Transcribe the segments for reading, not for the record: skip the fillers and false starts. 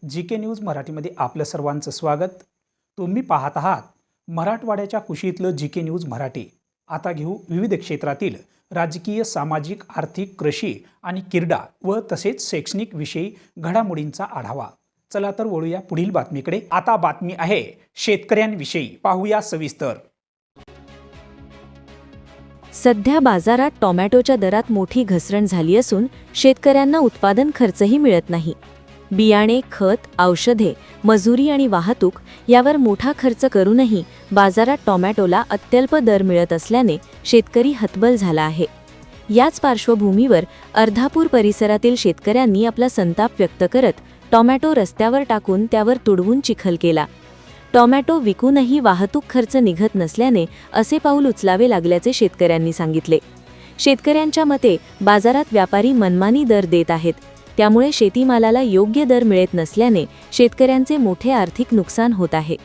GK. News मराठीमध्ये आपलं सर्वांचं स्वागत। तुम्ही पाहत आहात मराठवाड्याच्या कुशीतलं जी.के. न्यूज मराठी। आता घेऊ विविध क्षेत्रातील राजकीय, सामाजिक, आर्थिक, कृषी आणि क्रीडा व तसेच शैक्षणिक विषयी घडामोडींचा आढावा। चला तर वळूया पुढील बातमीकडे। आता बातमी आहे शेतकऱ्यांविषयी, पाहूया सविस्तर। सध्या बाजारात टोमॅटोच्या दरात मोठी घसरण झाली असून शेतकऱ्यांना उत्पादन खर्चही मिळत नाही। बियाणे, खत, औषधे, मजुरी आणि वाहतूक यावर मोठा खर्च करूनही बाजारात टोमॅटोला अत्यल्प दर मिळत असल्याने शेतकरी हतबल झाला आहे। याच पार्श्वभूमीवर अर्धापूर परिसरातील शेतकऱ्यांनी आपला संताप व्यक्त करत टोमॅटो रस्त्यावर टाकून त्यावर तुडवून चिखल केला। टोमॅटो विकूनही वाहतूक खर्च निघत नसल्याने असे पाऊल उचलावे लागल्याचे शेतकऱ्यांनी सांगितले। शेतकऱ्यांच्या मते बाजारात व्यापारी मनमानी दर देत आहेत, त्यामुळे शेतीमालाला योग्य दर मिळत नसल्याने शेतकऱ्यांचे मोठे आर्थिक नुकसान होत आहे।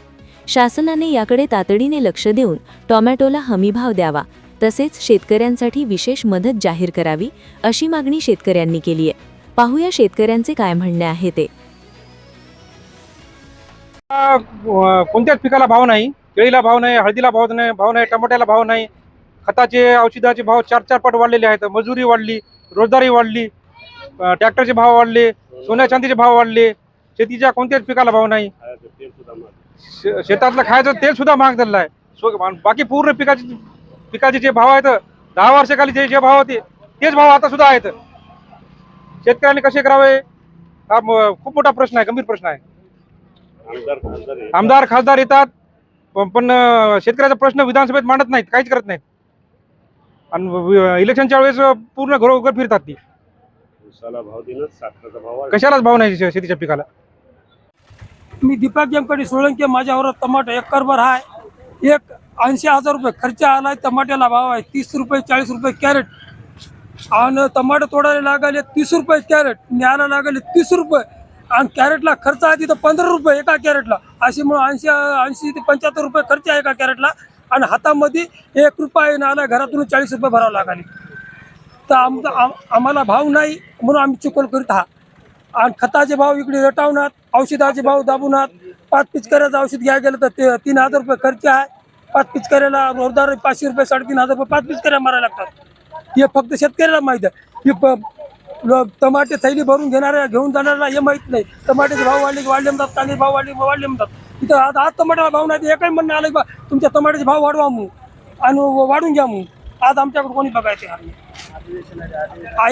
शासनाने याकडे तातडीने लक्ष देऊन टोमॅटोला हमीभाव द्यावा, तसेच शेतकऱ्यांसाठी विशेष मदत जाहीर करावी अशी मागणी शेतकऱ्यांनी केली आहे। पाहूया शेतकऱ्यांचे काय म्हणणे आहे ते। कोणत्याच पिकाला भाव नाही, केळीला भाव नाही, हळदीला भाव नाही, टमाट्याला भाव नाही। खताचे, औषधाचे भाव 4-4 पट वाढलेले आहेत। मजुरी वाढली, रोजगारी वाढली, ट्रॅक्टरचे भाव वाढले, सोन्या चांदीचे भाव वाढले। शेतीच्या कोणत्याच पिकाला भाव नाही। शेतातलं खायचं तेल सुद्धा महाग झालेलं आहे। बाकी पूर्ण पिकाचे जे भाव आहेत 10 वर्षाखाली जे भाव होते तेच भाव आता सुद्धा आहेत। शेतकऱ्यांनी कसे करावे हा खूप मोठा प्रश्न आहे, गंभीर प्रश्न आहे। आमदार खासदार येतात पण शेतकऱ्याचा प्रश्न विधानसभेत मांडत नाहीत, काहीच करत नाहीत। आणि इलेक्शनच्या वेळेस पूर्ण घरोघर फिरतात ती। कशालाच भाव नाही शेतीच्या पिकाला। मी दीपक जमकडे सोळंके, माझ्यावर टमाटर एकरभर आहे। 80,000 रुपये खर्च आलाय। टमाट्याला भाव आहे 30 रुपये 40 रुपये कॅरेट। आणि टमाटर तोडायला लागले 30 रुपये कॅरेट, न्यायला लागले 30 रुपये। आणि कॅरेटला खर्च आहे तिथं 15 रुपये एका कॅरेटला। अशी म्हणून 80 ते 75 रुपये खर्च आहे एका कॅरेटला। आणि हातामध्ये 1 रुपया नाला घरातून 40 रुपये भरावं लागले। तर आम्हाला भाव नाही म्हणून आम्ही चिकोल करीत आहात। आणि खताचे भाव इकडे रटावणार, औषधाचे भाव दाबवणार। 5 पिचकाऱ्याचं औषध घ्यायला गेलं तर 3,000 रुपये खर्च आहे। 5 पिचकाऱ्याला रोजदार 500 रुपये 3,500 रुपये 5 पिचकाऱ्या मारायला लागतात। हे फक्त शेतकऱ्याला माहीत आहे। टमाटे थैली भरून घेऊन जाणाऱ्याला हे माहीत नाही। टमाट्याचे भाव वाढले म्हणतात, कांद्याचे भाव वाढले म्हणतात। इथं आज टमाट्याला भाव नाही, एकही म्हणणं आलं बा तुमच्या टमाट्याचे भाव वाढवा म्हणून आणि वाढून घ्या म्हणून। आज आमच्याकडे कोणी बघायचे आहे।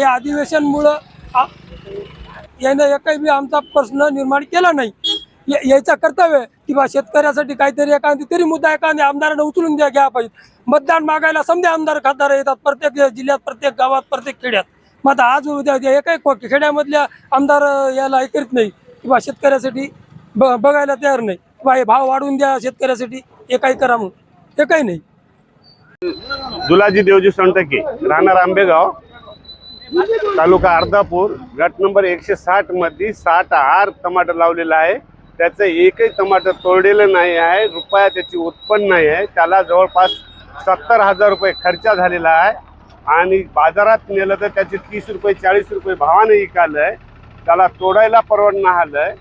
या अधिवेशनमुळं यानं एकही बी आमचा प्रश्न निर्माण केला नाही। याचा कर्तव्य की बा शेतकऱ्यासाठी काहीतरी एखादी तरी मुद्दा एखाद्या आमदारानं उचलून घ्या पाहिजे। मतदान मागायला समजा आमदार खासदार येतात प्रत्येक जिल्ह्यात, प्रत्येक गावात, प्रत्येक खेड्यात। मग आज उद्या एकही खेड्यामधल्या आमदार याला करीत नाही की बा शेतकऱ्यासाठी बघायला तयार नाही। बा हे भाव वाढवून द्या शेतकऱ्यासाठी, हे काही करा म्हणून, हे काही नाही। दुलाजी देवजी सोनटके, राहणार आंबेगाव, तालुका अर्धापूर, गट नंबर 160 मध्ये 60 आर टमाटर लावलेला आहे। त्याचं एकही टमाटर तोडलेलं नाही आहे, रुपया त्याची उत्पन्न नाही आहे। त्याला जवळपास 70,000 रुपये खर्च झालेला आहे। आणि बाजारात नेलं तर त्याचे 30 रुपये 40 रुपये भावाने विकालंय। त्याला तोडायला परवडणं आलंय।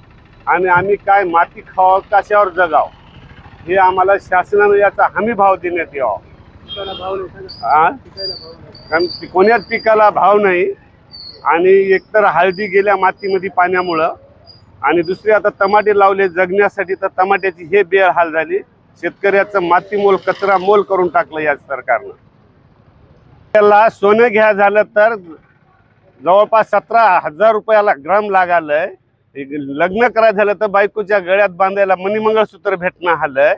आणि आम्ही काय माती खावा, कशावर जगाव, हे आम्हाला शासनानं याचा हमी भाव देण्यात यावा। कारण कोण्याच पिकाला भाव नाही। आणि एकतर हळदी गेल्या मातीमध्ये पाण्यामुळं, आणि दुसरी आता टमाटे लावले जगण्यासाठी, तर टमाट्याची हे बेहाल झाली। शेतकऱ्याचं माती मोल, कचरा मोल करून टाकलं या सरकारनं। त्याला सोनं घ्या झालं तर जवळपास 17,000 रुपयाला ग्राम लागालंय। लग्न करायचं झालं तर बायकोच्या गळ्यात बांधायला मणी मंगळसूत्र भेटणं आलंय।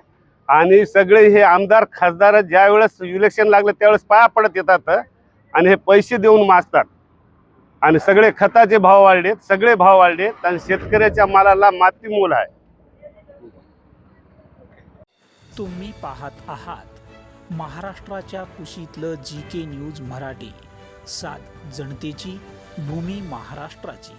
आणि सगळे हे आमदार खासदार ज्या वेळेस इलेक्शन लागलं त्यावेळेस पाया पडत येतात आणि हे पैसे देऊन मागतात। आणि सगळे खताचे भाव वाढलेत, सगळे भाव वाढलेत, आणि शेतकऱ्याच्या मालाला माती मोल आहे। तुम्ही पाहत आहात महाराष्ट्राच्या कुशीतलं जी.के. न्यूज मराठी। साथ जनतेची, भूमी महाराष्ट्राची।